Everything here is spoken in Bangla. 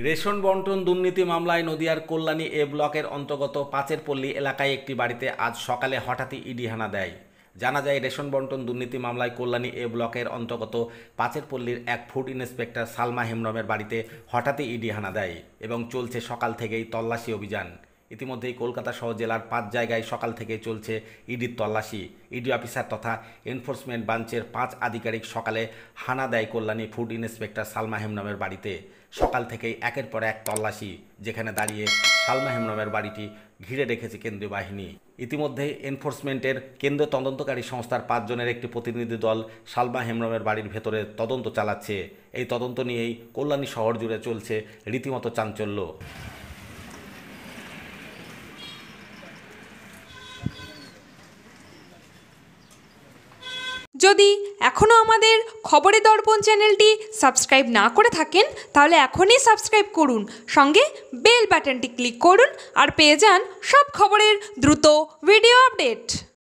রেশন বন্টন দুর্নীতি মামলায় নদিয়ার কল্যাণী এ ব্লকের অন্তর্গত পাচেরপল্লী এলাকায় একটি বাড়িতে আজ সকালে হঠাৎই ইডি হানা দেয়। জানা যায়, রেশন বন্টন দুর্নীতি মামলায় কল্যাণী এ ব্লকের অন্তর্গত পাচেরপল্লীর এক ফুড ইন্সপেক্টর সালমা হেমব্রমের বাড়িতে হঠাৎই ইডি হানা দেয় এবং চলছে সকাল থেকেই তল্লাশি অভিযান। ইতিমধ্যেই কলকাতা সহ জেলার 5 জায়গায় সকাল থেকে চলছে ইডির তল্লাশি। ইডি অফিসার তথা এনফোর্সমেন্ট ব্রাঞ্চের 5 আধিকারিক সকালে হানা দেয় কল্যাণী ফুড ইন্সপেক্টর সালমা হেমব্রমের বাড়িতে। সকাল থেকেই একের পর এক তল্লাশি, যেখানে দাঁড়িয়ে সালমা হেমব্রমের বাড়িটি ঘিরে রেখেছে কেন্দ্রীয় বাহিনী। ইতিমধ্যে এনফোর্সমেন্টের কেন্দ্রীয় তদন্তকারী সংস্থার 5 জনের একটি প্রতিনিধি দল সালমা হেমব্রমের বাড়ির ভেতরে তদন্ত চালাচ্ছে। এই তদন্ত নিয়েই কল্যাণী শহর জুড়ে চলছে রীতিমতো চাঞ্চল্য। যদি এখনও আমাদের খবরের দর্পণ চ্যানেলটি সাবস্ক্রাইব না করে থাকেন, তাহলে এখনই সাবস্ক্রাইব করুন, সঙ্গে বেল বাটনটি ক্লিক করুন আর পেয়ে যান সব খবরের দ্রুত ভিডিও আপডেট।